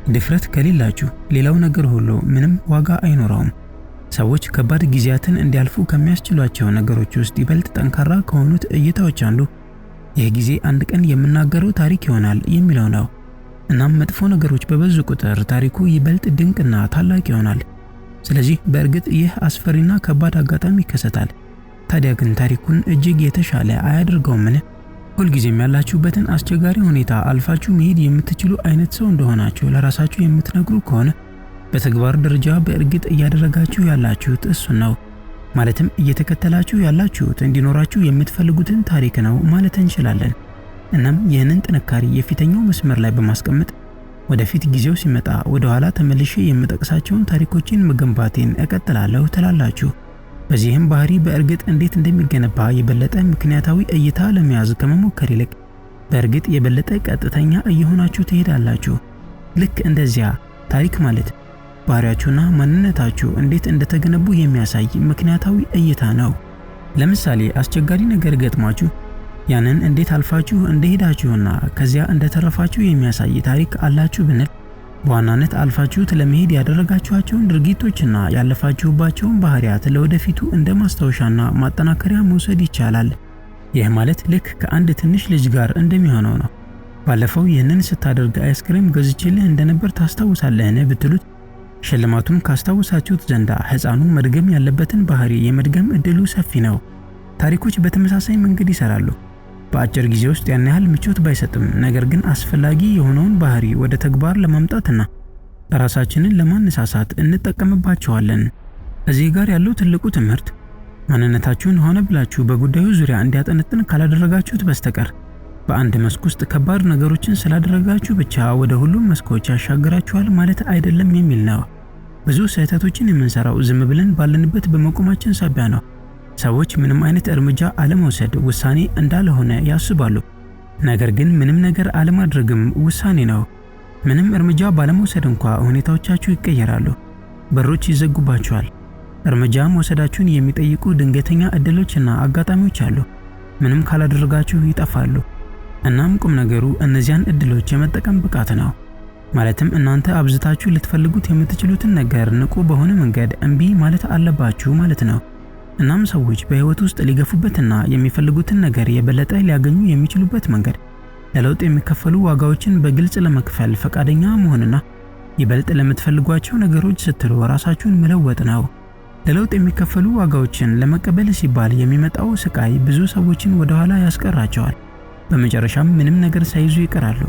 ድፍረት ከሌላችሁ ሌላው ነገር ሁሉ ምንም ዋጋ አይኖረውም። ሰዎች ከባድ ጊዜያትን እንዲያልፉ ከሚያስችሏቸው ነገሮች ውስጥ ይበልጥ ጠንካራ ከሆኑት እይታዎች አንዱ ይህ ጊዜ አንድ ቀን የምናገረው ታሪክ ይሆናል የሚለው ነው። እናም መጥፎ ነገሮች በበዙ ቁጥር ታሪኩ ይበልጥ ድንቅና ታላቅ ይሆናል። ስለዚህ በእርግጥ ይህ አስፈሪና ከባድ አጋጣሚ ይከሰታል። ታዲያ ግን ታሪኩን እጅግ የተሻለ አያደርገውምን? ሁልጊዜም ያላችሁበትን አስቸጋሪ ሁኔታ አልፋችሁ መሄድ የምትችሉ አይነት ሰው እንደሆናችሁ ለራሳችሁ የምትነግሩ ከሆነ በተግባር ደረጃ በእርግጥ እያደረጋችሁ ያላችሁት እሱን ነው። ማለትም እየተከተላችሁ ያላችሁት እንዲኖራችሁ የምትፈልጉትን ታሪክ ነው ማለት እንችላለን። እናም ይህንን ጥንካሬ የፊተኛው መስመር ላይ በማስቀመጥ ወደፊት ጊዜው ሲመጣ ወደ ኋላ ተመልሼ የምጠቅሳቸውን ታሪኮችን መገንባቴን እቀጥላለሁ ትላላችሁ። በዚህም ባህሪ በእርግጥ እንዴት እንደሚገነባ የበለጠ ምክንያታዊ እይታ ለመያዝ ከመሞከር ይልቅ በእርግጥ የበለጠ ቀጥተኛ እየሆናችሁ ትሄዳላችሁ። ልክ እንደዚያ ታሪክ ማለት ባህሪያችሁና ማንነታችሁ እንዴት እንደተገነቡ የሚያሳይ ምክንያታዊ እይታ ነው። ለምሳሌ አስቸጋሪ ነገር ገጥሟችሁ ያንን እንዴት አልፋችሁ እንደሄዳችሁና ከዚያ እንደተረፋችሁ የሚያሳይ ታሪክ አላችሁ ብንል በዋናነት አልፋችሁት ለመሄድ ያደረጋችኋቸውን ድርጊቶችና ያለፋችሁባቸውን ባህሪያት ለወደፊቱ እንደ ማስታወሻና ማጠናከሪያ መውሰድ ይቻላል። ይህ ማለት ልክ ከአንድ ትንሽ ልጅ ጋር እንደሚሆነው ነው። ባለፈው ይህንን ስታደርግ አይስክሬም ገዝቼልህ እንደነበር ታስታውሳለህን ብትሉት ሽልማቱን ካስታወሳችሁት ዘንዳ ሕፃኑ መድገም ያለበትን ባህሪ የመድገም እድሉ ሰፊ ነው። ታሪኮች በተመሳሳይ መንገድ ይሰራሉ። በአጭር ጊዜ ውስጥ ያን ያህል ምቾት ባይሰጥም ነገር ግን አስፈላጊ የሆነውን ባህሪ ወደ ተግባር ለማምጣትና ራሳችንን ለማነሳሳት እንጠቀምባቸዋለን። እዚህ ጋር ያለው ትልቁ ትምህርት ማንነታችሁን ሆነ ብላችሁ በጉዳዩ ዙሪያ እንዲያጠነጥን ካላደረጋችሁት በስተቀር በአንድ መስክ ውስጥ ከባድ ነገሮችን ስላደረጋችሁ ብቻ ወደ ሁሉም መስኮች ያሻግራችኋል ማለት አይደለም የሚል ነው። ብዙ ስህተቶችን የምንሰራው ዝም ብለን ባለንበት በመቆማችን ሳቢያ ነው። ሰዎች ምንም አይነት እርምጃ አለመውሰድ ውሳኔ እንዳልሆነ ያስባሉ። ነገር ግን ምንም ነገር አለማድረግም ውሳኔ ነው። ምንም እርምጃ ባለመውሰድ እንኳ ሁኔታዎቻችሁ ይቀየራሉ፣ በሮች ይዘጉባችኋል። እርምጃ መውሰዳችሁን የሚጠይቁ ድንገተኛ እድሎችና አጋጣሚዎች አሉ። ምንም ካላደረጋችሁ ይጠፋሉ። እናም ቁም ነገሩ እነዚያን እድሎች የመጠቀም ብቃት ነው። ማለትም እናንተ አብዝታችሁ ልትፈልጉት የምትችሉትን ነገር ንቁ በሆነ መንገድ እምቢ ማለት አለባችሁ ማለት ነው። እናም ሰዎች በህይወት ውስጥ ሊገፉበትና የሚፈልጉትን ነገር የበለጠ ሊያገኙ የሚችሉበት መንገድ ለለውጥ የሚከፈሉ ዋጋዎችን በግልጽ ለመክፈል ፈቃደኛ መሆንና ይበልጥ ለምትፈልጓቸው ነገሮች ስትሉ ራሳችሁን መለወጥ ነው። ለለውጥ የሚከፈሉ ዋጋዎችን ለመቀበል ሲባል የሚመጣው ስቃይ ብዙ ሰዎችን ወደ ኋላ ያስቀራቸዋል። በመጨረሻም ምንም ነገር ሳይዙ ይቀራሉ።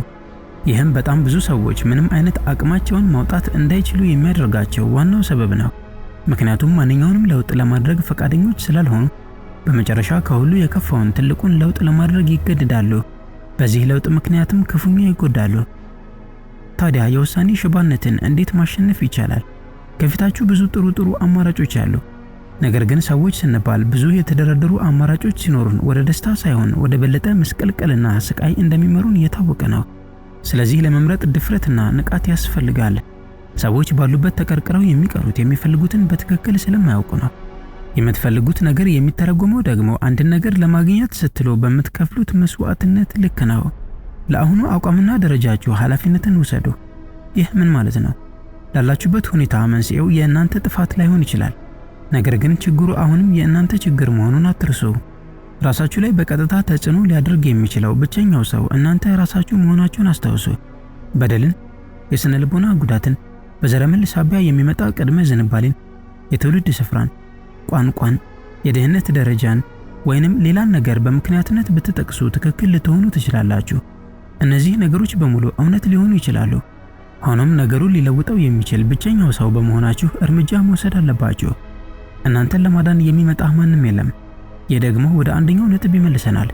ይህም በጣም ብዙ ሰዎች ምንም አይነት አቅማቸውን ማውጣት እንዳይችሉ የሚያደርጋቸው ዋናው ሰበብ ነው። ምክንያቱም ማንኛውንም ለውጥ ለማድረግ ፈቃደኞች ስላልሆኑ በመጨረሻ ከሁሉ የከፋውን ትልቁን ለውጥ ለማድረግ ይገደዳሉ። በዚህ ለውጥ ምክንያትም ክፉኛ ይጎዳሉ። ታዲያ የውሳኔ ሽባነትን እንዴት ማሸነፍ ይቻላል? ከፊታችሁ ብዙ ጥሩ አማራጮች አሉ። ነገር ግን ሰዎች ስንባል ብዙ የተደረደሩ አማራጮች ሲኖሩን ወደ ደስታ ሳይሆን ወደ በለጠ መስቀልቀልና ስቃይ እንደሚመሩን የታወቀ ነው። ስለዚህ ለመምረጥ ድፍረትና ንቃት ያስፈልጋል። ሰዎች ባሉበት ተቀርቅረው የሚቀሩት የሚፈልጉትን በትክክል ስለማያውቁ ነው። የምትፈልጉት ነገር የሚተረጎመው ደግሞ አንድን ነገር ለማግኘት ስትሉ በምትከፍሉት መስዋዕትነት ልክ ነው። ለአሁኑ አቋምና ደረጃችሁ ኃላፊነትን ውሰዱ። ይህ ምን ማለት ነው? ላላችሁበት ሁኔታ መንስኤው የእናንተ ጥፋት ላይሆን ይችላል። ነገር ግን ችግሩ አሁንም የእናንተ ችግር መሆኑን አትርሱ። ራሳችሁ ላይ በቀጥታ ተጽዕኖ ሊያደርግ የሚችለው ብቸኛው ሰው እናንተ ራሳችሁ መሆናችሁን አስታውሱ። በደልን፣ የስነ ልቦና ጉዳትን፣ በዘረመል ሳቢያ የሚመጣ ቅድመ ዝንባሌን፣ የትውልድ ስፍራን፣ ቋንቋን፣ የደህንነት ደረጃን ወይንም ሌላን ነገር በምክንያትነት ብትጠቅሱ ትክክል ልትሆኑ ትችላላችሁ። እነዚህ ነገሮች በሙሉ እውነት ሊሆኑ ይችላሉ። ሆኖም ነገሩን ሊለውጠው የሚችል ብቸኛው ሰው በመሆናችሁ እርምጃ መውሰድ አለባችሁ። እናንተን ለማዳን የሚመጣ ማንም የለም። ይህ ደግሞ ወደ አንደኛው ነጥብ ይመልሰናል።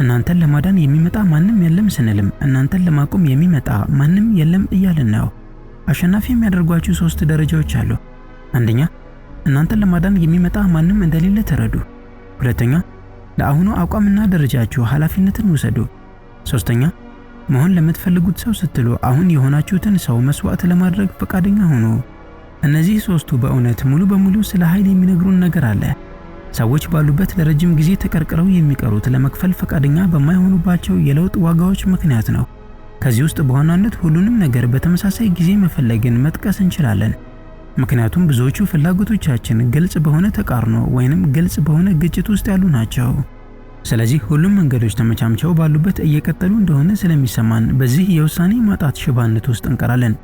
እናንተን ለማዳን የሚመጣ ማንም የለም ስንልም እናንተን ለማቆም የሚመጣ ማንም የለም እያልን ነው። አሸናፊ የሚያደርጓችሁ 3 ደረጃዎች አሉ። አንደኛ፣ እናንተን ለማዳን የሚመጣ ማንም እንደሌለ ተረዱ። ሁለተኛ፣ ለአሁኑ አቋምና ደረጃችሁ ኃላፊነትን ውሰዱ። ሶስተኛ፣ መሆን ለምትፈልጉት ሰው ስትሉ አሁን የሆናችሁትን ሰው መስዋዕት ለማድረግ ፈቃደኛ ሆኑ። እነዚህ 3ቱ በእውነት ሙሉ በሙሉ ስለ ኃይል የሚነግሩን ነገር አለ። ሰዎች ባሉበት ለረጅም ጊዜ ተቀርቅረው የሚቀሩት ለመክፈል ፈቃደኛ በማይሆኑባቸው የለውጥ ዋጋዎች ምክንያት ነው። ከዚህ ውስጥ በዋናነት ሁሉንም ነገር በተመሳሳይ ጊዜ መፈለግን መጥቀስ እንችላለን። ምክንያቱም ብዙዎቹ ፍላጎቶቻችን ግልጽ በሆነ ተቃርኖ ወይንም ግልጽ በሆነ ግጭት ውስጥ ያሉ ናቸው። ስለዚህ ሁሉም መንገዶች ተመቻምቸው ባሉበት እየቀጠሉ እንደሆነ ስለሚሰማን በዚህ የውሳኔ ማጣት ሽባነት ውስጥ እንቀራለን።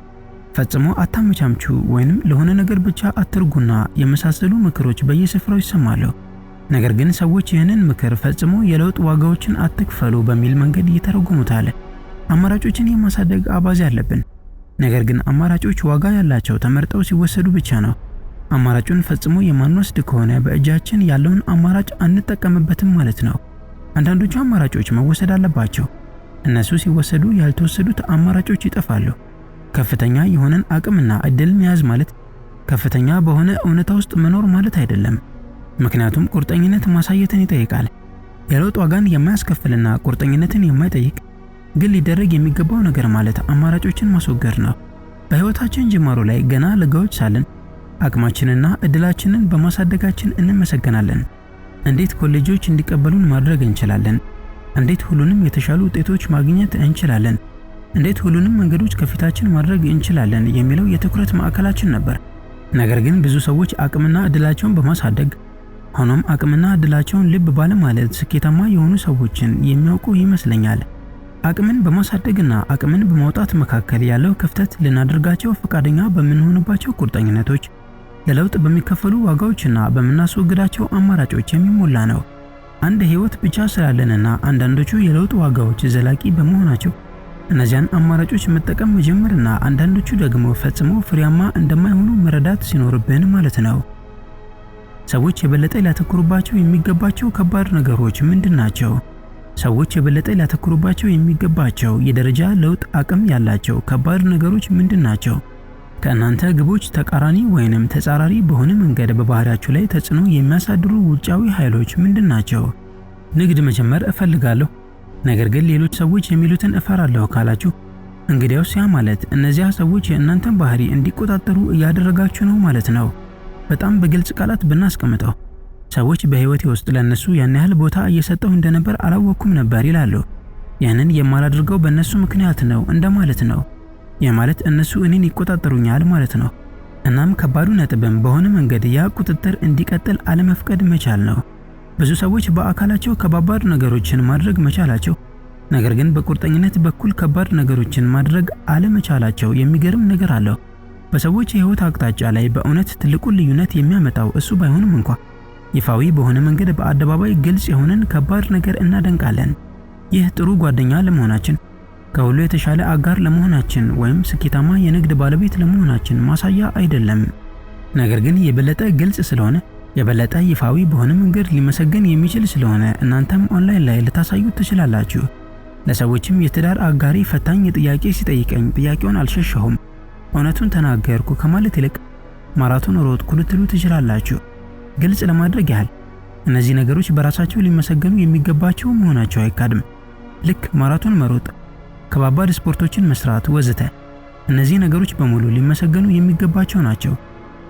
ፈጽሞ አታመቻምቹ ወይንም ለሆነ ነገር ብቻ አትርጉና የመሳሰሉ ምክሮች በየስፍራው ይሰማሉ። ነገር ግን ሰዎች ይህንን ምክር ፈጽሞ የለውጥ ዋጋዎችን አትክፈሉ በሚል መንገድ ይተረጉሙታል። አማራጮችን የማሳደግ አባዜ አለብን። ነገር ግን አማራጮች ዋጋ ያላቸው ተመርጠው ሲወሰዱ ብቻ ነው። አማራጩን ፈጽሞ የማንወስድ ከሆነ በእጃችን ያለውን አማራጭ አንጠቀምበትም ማለት ነው። አንዳንዶቹ አማራጮች መወሰድ አለባቸው። እነሱ ሲወሰዱ ያልተወሰዱት አማራጮች ይጠፋሉ። ከፍተኛ የሆነን አቅምና እድል መያዝ ማለት ከፍተኛ በሆነ እውነታ ውስጥ መኖር ማለት አይደለም። ምክንያቱም ቁርጠኝነት ማሳየትን ይጠይቃል። የለውጥ ዋጋን የማያስከፍልና ቁርጠኝነትን የማይጠይቅ ግን ሊደረግ የሚገባው ነገር ማለት አማራጮችን ማስወገድ ነው። በህይወታችን ጅማሮ ላይ ገና ለጋዎች ሳለን አቅማችንና እድላችንን በማሳደጋችን እንመሰገናለን። እንዴት ኮሌጆች እንዲቀበሉን ማድረግ እንችላለን? እንዴት ሁሉንም የተሻሉ ውጤቶች ማግኘት እንችላለን? እንዴት ሁሉንም መንገዶች ከፊታችን ማድረግ እንችላለን የሚለው የትኩረት ማዕከላችን ነበር። ነገር ግን ብዙ ሰዎች አቅምና እድላቸውን በማሳደግ ሆኖም አቅምና እድላቸውን ልብ ባለማለት ስኬታማ የሆኑ ሰዎችን የሚያውቁ ይመስለኛል። አቅምን በማሳደግና አቅምን በማውጣት መካከል ያለው ክፍተት ልናደርጋቸው ፈቃደኛ በምንሆንባቸው ቁርጠኝነቶች፣ ለለውጥ በሚከፈሉ ዋጋዎችና በምናስወግዳቸው አማራጮች የሚሞላ ነው። አንድ ህይወት ብቻ ስላለንና አንዳንዶቹ የለውጥ ዋጋዎች ዘላቂ በመሆናቸው እነዚያን አማራጮች መጠቀም መጀመርና አንዳንዶቹ ደግሞ ፈጽሞ ፍሬያማ እንደማይሆኑ መረዳት ሲኖርብን ማለት ነው። ሰዎች የበለጠ ሊያተኩሩባቸው የሚገባቸው ከባድ ነገሮች ምንድናቸው? ሰዎች የበለጠ ሊያተኩሩባቸው የሚገባቸው የደረጃ ለውጥ አቅም ያላቸው ከባድ ነገሮች ምንድናቸው? ከእናንተ ግቦች ተቃራኒ ወይንም ተጻራሪ በሆነ መንገድ በባህሪያችሁ ላይ ተጽዕኖ የሚያሳድሩ ውጫዊ ኃይሎች ምንድናቸው? ንግድ መጀመር እፈልጋለሁ ነገር ግን ሌሎች ሰዎች የሚሉትን እፈራለሁ ካላችሁ እንግዲያውስ ያ ማለት እነዚያ ሰዎች የእናንተን ባህሪ እንዲቆጣጠሩ እያደረጋችሁ ነው ማለት ነው። በጣም በግልጽ ቃላት ብናስቀምጠው ሰዎች በህይወቴ ውስጥ ለነሱ ያን ያህል ቦታ እየሰጠው እንደነበር አላወኩም ነበር ይላሉ። ያንን የማላደርገው በእነሱ ምክንያት ነው እንደማለት ነው። ያ ማለት እነሱ እኔን ይቆጣጠሩኛል ማለት ነው። እናም ከባዱ ነጥብም በሆነ መንገድ ያ ቁጥጥር እንዲቀጥል አለመፍቀድ መቻል ነው። ብዙ ሰዎች በአካላቸው ከባባድ ነገሮችን ማድረግ መቻላቸው ነገር ግን በቁርጠኝነት በኩል ከባድ ነገሮችን ማድረግ አለመቻላቸው የሚገርም ነገር አለው። በሰዎች የህይወት አቅጣጫ ላይ በእውነት ትልቁን ልዩነት የሚያመጣው እሱ ባይሆንም እንኳ ይፋዊ በሆነ መንገድ በአደባባይ ግልጽ የሆነን ከባድ ነገር እናደንቃለን። ይህ ጥሩ ጓደኛ ለመሆናችን፣ ከሁሉ የተሻለ አጋር ለመሆናችን ወይም ስኬታማ የንግድ ባለቤት ለመሆናችን ማሳያ አይደለም። ነገር ግን የበለጠ ግልጽ ስለሆነ የበለጠ ይፋዊ በሆነ መንገድ ሊመሰገን የሚችል ስለሆነ እናንተም ኦንላይን ላይ ልታሳዩት ትችላላችሁ። ለሰዎችም የትዳር አጋሪ ፈታኝ ጥያቄ ሲጠይቀኝ ጥያቄውን አልሸሸሁም፣ እውነቱን ተናገርኩ ከማለት ይልቅ ማራቶን ሮጥኩ ልትሉ ትችላላችሁ። ግልጽ ለማድረግ ያህል እነዚህ ነገሮች በራሳቸው ሊመሰገኑ የሚገባቸው መሆናቸው አይካድም። ልክ ማራቶን መሮጥ፣ ከባባድ ስፖርቶችን መስራት ወዘተ እነዚህ ነገሮች በሙሉ ሊመሰገኑ የሚገባቸው ናቸው።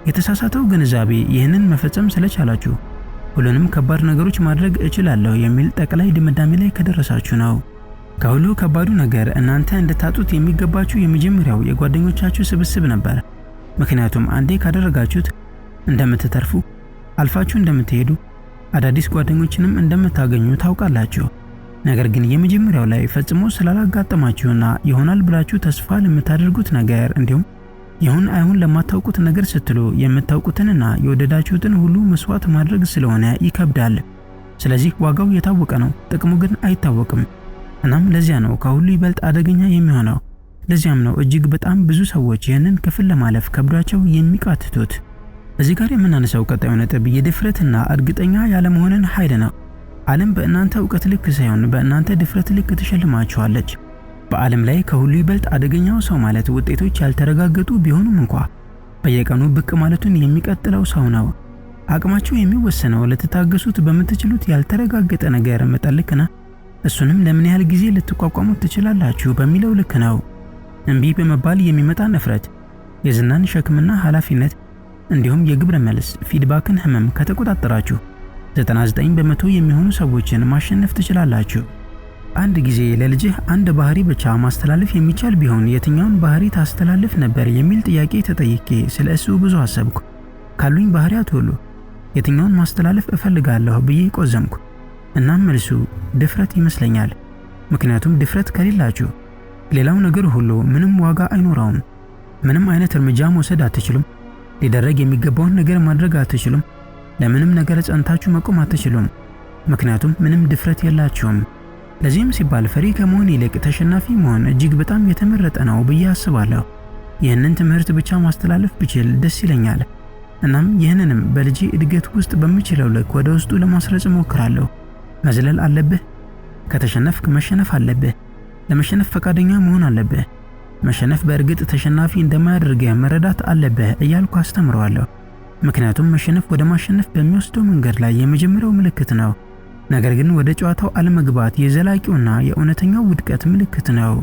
የተሳሳተው ግንዛቤ ይህንን መፈጸም ስለቻላችሁ ሁሉንም ከባድ ነገሮች ማድረግ እችላለሁ የሚል ጠቅላይ ድምዳሜ ላይ ከደረሳችሁ ነው። ከሁሉ ከባዱ ነገር እናንተ እንድታጡት የሚገባችሁ የመጀመሪያው የጓደኞቻችሁ ስብስብ ነበር። ምክንያቱም አንዴ ካደረጋችሁት እንደምትተርፉ፣ አልፋችሁ እንደምትሄዱ፣ አዳዲስ ጓደኞችንም እንደምታገኙ ታውቃላችሁ። ነገር ግን የመጀመሪያው ላይ ፈጽሞ ስላላጋጠማችሁና ይሆናል ብላችሁ ተስፋ ለምታደርጉት ነገር እንዲሁም ይሁን አይሁን ለማታውቁት ነገር ስትሉ የምታውቁትንና የወደዳችሁትን ሁሉ መስዋዕት ማድረግ ስለሆነ ይከብዳል። ስለዚህ ዋጋው የታወቀ ነው፣ ጥቅሙ ግን አይታወቅም። እናም ለዚያ ነው ከሁሉ ይበልጥ አደገኛ የሚሆነው። ለዚያም ነው እጅግ በጣም ብዙ ሰዎች ይህንን ክፍል ለማለፍ ከብዷቸው የሚቃትቱት። እዚህ ጋር የምናነሳው ቀጣዩ ነጥብ የድፍረትና እርግጠኛ ያለመሆንን ኃይል ነው። ዓለም በእናንተ ዕውቀት ልክ ሳይሆን በእናንተ ድፍረት ልክ ትሸልማችኋለች። በዓለም ላይ ከሁሉ ይበልጥ አደገኛው ሰው ማለት ውጤቶች ያልተረጋገጡ ቢሆኑም እንኳ በየቀኑ ብቅ ማለቱን የሚቀጥለው ሰው ነው። አቅማችሁ የሚወሰነው ለተታገሱት በምትችሉት ያልተረጋገጠ ነገር መጠን ልክና እሱንም ለምን ያህል ጊዜ ልትቋቋሙት ትችላላችሁ በሚለው ልክ ነው። እምቢ በመባል የሚመጣ ነፍረት፣ የዝናን ሸክምና ኃላፊነት እንዲሁም የግብረ መልስ ፊድባክን ህመም ከተቆጣጠራችሁ 99 በመቶ የሚሆኑ ሰዎችን ማሸነፍ ትችላላችሁ። አንድ ጊዜ ለልጅህ አንድ ባህሪ ብቻ ማስተላለፍ የሚቻል ቢሆን የትኛውን ባህሪ ታስተላልፍ ነበር የሚል ጥያቄ ተጠይቄ ስለ እሱ ብዙ አሰብኩ። ካሉኝ ባህሪያት ሁሉ የትኛውን ማስተላለፍ እፈልጋለሁ ብዬ ቆዘምኩ። እናም መልሱ ድፍረት ይመስለኛል። ምክንያቱም ድፍረት ከሌላችሁ ሌላው ነገር ሁሉ ምንም ዋጋ አይኖረውም። ምንም አይነት እርምጃ መውሰድ አትችሉም። ሊደረግ የሚገባውን ነገር ማድረግ አትችሉም። ለምንም ነገር ጸንታችሁ መቆም አትችሉም። ምክንያቱም ምንም ድፍረት የላችሁም። ለዚህም ሲባል ፈሪ ከመሆን ይልቅ ተሸናፊ መሆን እጅግ በጣም የተመረጠ ነው ብዬ አስባለሁ። ይህንን ትምህርት ብቻ ማስተላለፍ ብችል ደስ ይለኛል። እናም ይህንንም በልጄ እድገት ውስጥ በምችለው ልክ ወደ ውስጡ ለማስረጽ እሞክራለሁ። መዝለል አለብህ። ከተሸነፍክ መሸነፍ አለብህ። ለመሸነፍ ፈቃደኛ መሆን አለብህ። መሸነፍ በእርግጥ ተሸናፊ እንደማያደርግህ መረዳት አለብህ እያልኩ አስተምረዋለሁ። ምክንያቱም መሸነፍ ወደ ማሸነፍ በሚወስደው መንገድ ላይ የመጀመሪያው ምልክት ነው። ነገር ግን ወደ ጨዋታው አለመግባት የዘላቂውና የእውነተኛው ውድቀት ምልክት ነው።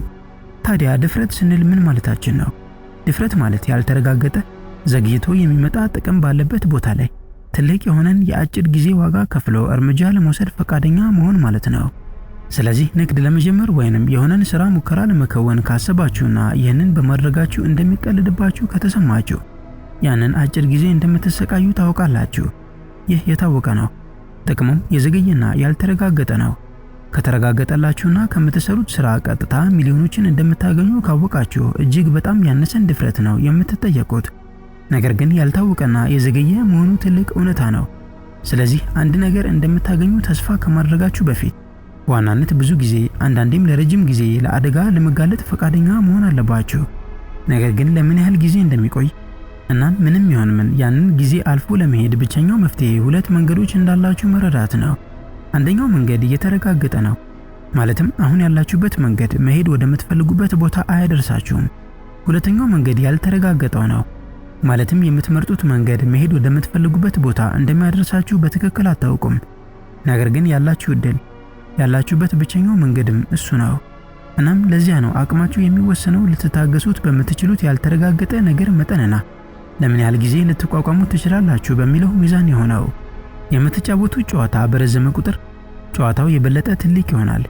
ታዲያ ድፍረት ስንል ምን ማለታችን ነው? ድፍረት ማለት ያልተረጋገጠ ዘግይቶ የሚመጣ ጥቅም ባለበት ቦታ ላይ ትልቅ የሆነን የአጭር ጊዜ ዋጋ ከፍሎ እርምጃ ለመውሰድ ፈቃደኛ መሆን ማለት ነው። ስለዚህ ንግድ ለመጀመር ወይንም የሆነን ስራ ሙከራ ለመከወን ካሰባችሁና ይህንን በማድረጋችሁ እንደሚቀልድባችሁ ከተሰማችሁ ያንን አጭር ጊዜ እንደምትሰቃዩ ታውቃላችሁ። ይህ የታወቀ ነው። ጥቅሙም የዘገየና ያልተረጋገጠ ነው። ከተረጋገጠላችሁና ከምትሰሩት ስራ ቀጥታ ሚሊዮኖችን እንደምታገኙ ካወቃችሁ እጅግ በጣም ያነሰን ድፍረት ነው የምትጠየቁት። ነገር ግን ያልታወቀና የዘገየ መሆኑ ትልቅ እውነታ ነው። ስለዚህ አንድ ነገር እንደምታገኙ ተስፋ ከማድረጋችሁ በፊት በዋናነት ብዙ ጊዜ አንዳንዴም ለረጅም ጊዜ ለአደጋ ለመጋለጥ ፈቃደኛ መሆን አለባችሁ። ነገር ግን ለምን ያህል ጊዜ እንደሚቆይ እና ምንም ይሁን ምን ያንን ጊዜ አልፎ ለመሄድ ብቸኛው መፍትሄ ሁለት መንገዶች እንዳላችሁ መረዳት ነው። አንደኛው መንገድ እየተረጋገጠ ነው። ማለትም አሁን ያላችሁበት መንገድ መሄድ ወደምትፈልጉበት ቦታ አያደርሳችሁም። ሁለተኛው መንገድ ያልተረጋገጠው ነው። ማለትም የምትመርጡት መንገድ መሄድ ወደምትፈልጉበት ቦታ እንደሚያደርሳችሁ በትክክል አታውቁም። ነገር ግን ያላችሁ እድል ያላችሁበት ብቸኛው መንገድም እሱ ነው። እናም ለዚያ ነው አቅማችሁ የሚወሰነው ልትታገሱት በምትችሉት ያልተረጋገጠ ነገር መጠንና ለምን ያህል ጊዜ ልትቋቋሙት ትችላላችሁ በሚለው ሚዛን የሆነው። የምትጫወቱት ጨዋታ በረዘመ ቁጥር ጨዋታው የበለጠ ትልቅ ይሆናል።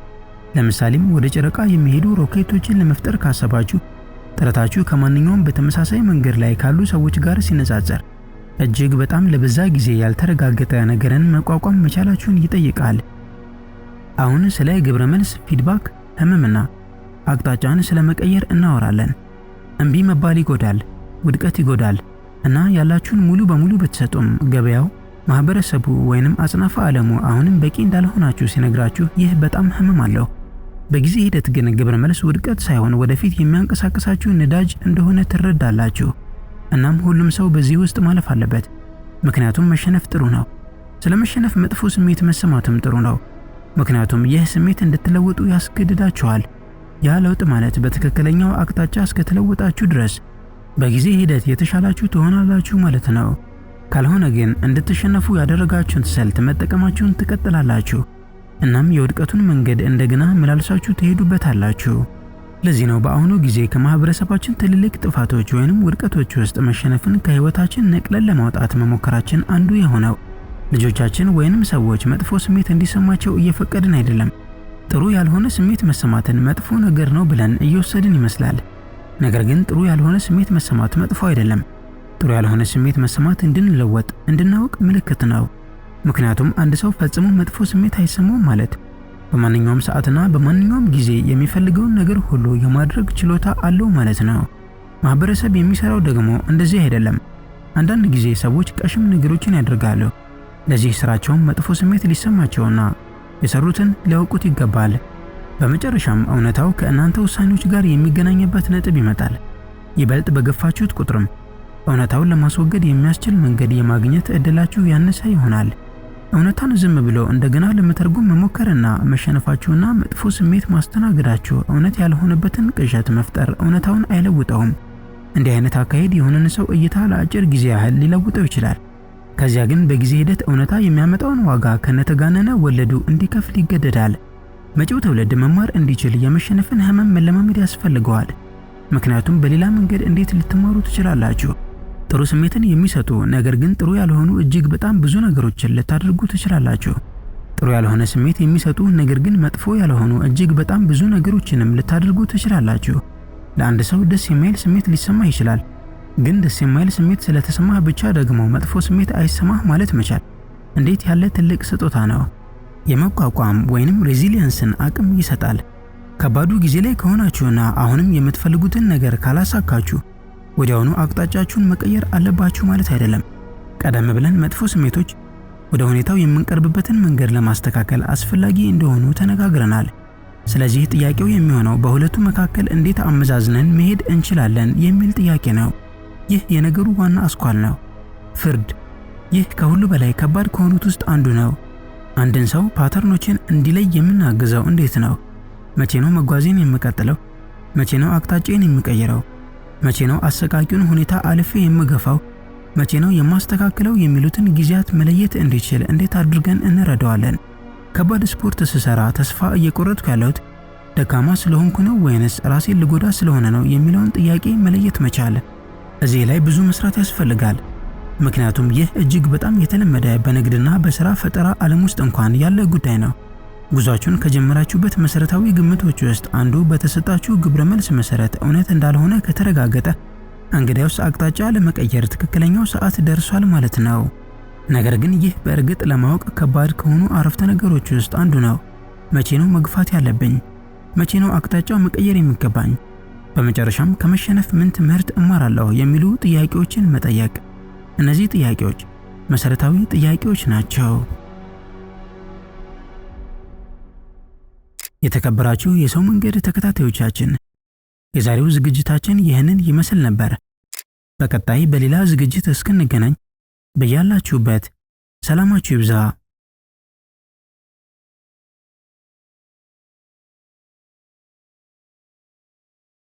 ለምሳሌም ወደ ጨረቃ የሚሄዱ ሮኬቶችን ለመፍጠር ካሰባችሁ ጥረታችሁ ከማንኛውም በተመሳሳይ መንገድ ላይ ካሉ ሰዎች ጋር ሲነጻጸር እጅግ በጣም ለበዛ ጊዜ ያልተረጋገጠ ነገርን መቋቋም መቻላችሁን ይጠይቃል። አሁን ስለ ግብረ መልስ ፊድባክ፣ ህመምና አቅጣጫን ስለመቀየር እናወራለን። እምቢ መባል ይጎዳል፣ ውድቀት ይጎዳል እና ያላችሁን ሙሉ በሙሉ ብትሰጡም ገበያው፣ ማህበረሰቡ ወይንም አጽናፈ ዓለሙ አሁንም በቂ እንዳልሆናችሁ ሲነግራችሁ ይህ በጣም ህመም አለው። በጊዜ ሂደት ግን ግብረ መልስ ውድቀት ሳይሆን ወደፊት የሚያንቀሳቅሳችሁ ነዳጅ እንደሆነ ትረዳላችሁ። እናም ሁሉም ሰው በዚህ ውስጥ ማለፍ አለበት። ምክንያቱም መሸነፍ ጥሩ ነው። ስለመሸነፍ መጥፎ ስሜት መሰማትም ጥሩ ነው። ምክንያቱም ይህ ስሜት እንድትለወጡ ያስገድዳችኋል። ያ ለውጥ ማለት በትክክለኛው አቅጣጫ እስከተለወጣችሁ ድረስ በጊዜ ሂደት የተሻላችሁ ትሆናላችሁ ማለት ነው። ካልሆነ ግን እንድትሸነፉ ያደረጋችሁን ስልት መጠቀማችሁን ትቀጥላላችሁ። እናም የውድቀቱን መንገድ እንደገና መላልሳችሁ ትሄዱበታላችሁ። ለዚህ ነው በአሁኑ ጊዜ ከማህበረሰባችን ትልልቅ ጥፋቶች ወይንም ውድቀቶች ውስጥ መሸነፍን ከህይወታችን ነቅለን ለማውጣት መሞከራችን አንዱ የሆነው። ልጆቻችን ወይንም ሰዎች መጥፎ ስሜት እንዲሰማቸው እየፈቀድን አይደለም። ጥሩ ያልሆነ ስሜት መሰማትን መጥፎ ነገር ነው ብለን እየወሰድን ይመስላል። ነገር ግን ጥሩ ያልሆነ ስሜት መሰማት መጥፎ አይደለም። ጥሩ ያልሆነ ስሜት መሰማት እንድንለወጥ እንድናውቅ ምልክት ነው። ምክንያቱም አንድ ሰው ፈጽሞ መጥፎ ስሜት አይሰማውም ማለት በማንኛውም ሰዓትና በማንኛውም ጊዜ የሚፈልገውን ነገር ሁሉ የማድረግ ችሎታ አለው ማለት ነው። ማህበረሰብ የሚሰራው ደግሞ እንደዚህ አይደለም። አንዳንድ ጊዜ ሰዎች ቀሽም ነገሮችን ያደርጋሉ። ለዚህ ስራቸውም መጥፎ ስሜት ሊሰማቸውና የሰሩትን ሊያውቁት ይገባል። በመጨረሻም እውነታው ከእናንተ ውሳኔዎች ጋር የሚገናኝበት ነጥብ ይመጣል። ይበልጥ በገፋችሁት ቁጥርም እውነታውን ለማስወገድ የሚያስችል መንገድ የማግኘት እድላችሁ ያነሰ ይሆናል። እውነታን ዝም ብሎ እንደገና ለመተርጎም መሞከርና መሸነፋችሁና መጥፎ ስሜት ማስተናገዳችሁ እውነት ያልሆነበትን ቅዠት መፍጠር እውነታውን አይለውጠውም። እንዲህ አይነት አካሄድ የሆነን ሰው እይታ ለአጭር ጊዜ ያህል ሊለውጠው ይችላል። ከዚያ ግን በጊዜ ሂደት እውነታ የሚያመጣውን ዋጋ ከነተጋነነ ወለዱ እንዲከፍል ይገደዳል። መጪው ትውልድ መማር እንዲችል የመሸነፍን ህመም መለማመድ ያስፈልገዋል። ምክንያቱም በሌላ መንገድ እንዴት ልትማሩ ትችላላችሁ? ጥሩ ስሜትን የሚሰጡ ነገር ግን ጥሩ ያልሆኑ እጅግ በጣም ብዙ ነገሮችን ልታደርጉ ትችላላችሁ። ጥሩ ያልሆነ ስሜት የሚሰጡ ነገር ግን መጥፎ ያልሆኑ እጅግ በጣም ብዙ ነገሮችንም ልታደርጉ ትችላላችሁ። ለአንድ ሰው ደስ የማይል ስሜት ሊሰማ ይችላል። ግን ደስ የማይል ስሜት ስለተሰማህ ብቻ ደግሞ መጥፎ ስሜት አይሰማህ ማለት መቻል እንዴት ያለ ትልቅ ስጦታ ነው! የመቋቋም ወይንም ሬዚሊየንስን አቅም ይሰጣል። ከባዱ ጊዜ ላይ ከሆናችሁና አሁንም የምትፈልጉትን ነገር ካላሳካችሁ ወዲያውኑ አቅጣጫችሁን መቀየር አለባችሁ ማለት አይደለም። ቀደም ብለን መጥፎ ስሜቶች ወደ ሁኔታው የምንቀርብበትን መንገድ ለማስተካከል አስፈላጊ እንደሆኑ ተነጋግረናል። ስለዚህ ጥያቄው የሚሆነው በሁለቱ መካከል እንዴት አመዛዝነን መሄድ እንችላለን የሚል ጥያቄ ነው። ይህ የነገሩ ዋና አስኳል ነው። ፍርድ። ይህ ከሁሉ በላይ ከባድ ከሆኑት ውስጥ አንዱ ነው። አንድን ሰው ፓተርኖችን እንዲለይ የምናግዘው እንዴት ነው? መቼ ነው መጓዜን የምቀጥለው? መቼ ነው አቅጣጫዬን የምቀይረው? መቼ ነው አሰቃቂውን ሁኔታ አልፌ የምገፋው? መቼ ነው የማስተካክለው? የሚሉትን ጊዜያት መለየት እንዲችል እንዴት አድርገን እንረዳዋለን? ከባድ ስፖርት ስሰራ ተስፋ እየቆረጥኩ ያለሁት ደካማ ስለሆንኩ ነው ወይንስ ራሴን ልጎዳ ስለሆነ ነው የሚለውን ጥያቄ መለየት መቻል። እዚህ ላይ ብዙ መስራት ያስፈልጋል። ምክንያቱም ይህ እጅግ በጣም የተለመደ በንግድና በሥራ ፈጠራ ዓለም ውስጥ እንኳን ያለ ጉዳይ ነው። ጉዟችሁን ከጀመራችሁበት መሰረታዊ ግምቶች ውስጥ አንዱ በተሰጣችሁ ግብረ መልስ መሰረት እውነት እንዳልሆነ ከተረጋገጠ እንግዲያውስ አቅጣጫ ለመቀየር ትክክለኛው ሰዓት ደርሷል ማለት ነው። ነገር ግን ይህ በእርግጥ ለማወቅ ከባድ ከሆኑ አረፍተ ነገሮች ውስጥ አንዱ ነው። መቼ ነው መግፋት ያለብኝ? መቼ ነው አቅጣጫው መቀየር የሚገባኝ? በመጨረሻም ከመሸነፍ ምን ትምህርት እማራለሁ የሚሉ ጥያቄዎችን መጠየቅ። እነዚህ ጥያቄዎች መሰረታዊ ጥያቄዎች ናቸው። የተከበራችሁ የሰው መንገድ ተከታታዮቻችን የዛሬው ዝግጅታችን ይህንን ይመስል ነበር። በቀጣይ በሌላ ዝግጅት እስክንገናኝ በያላችሁበት ሰላማችሁ ይብዛ።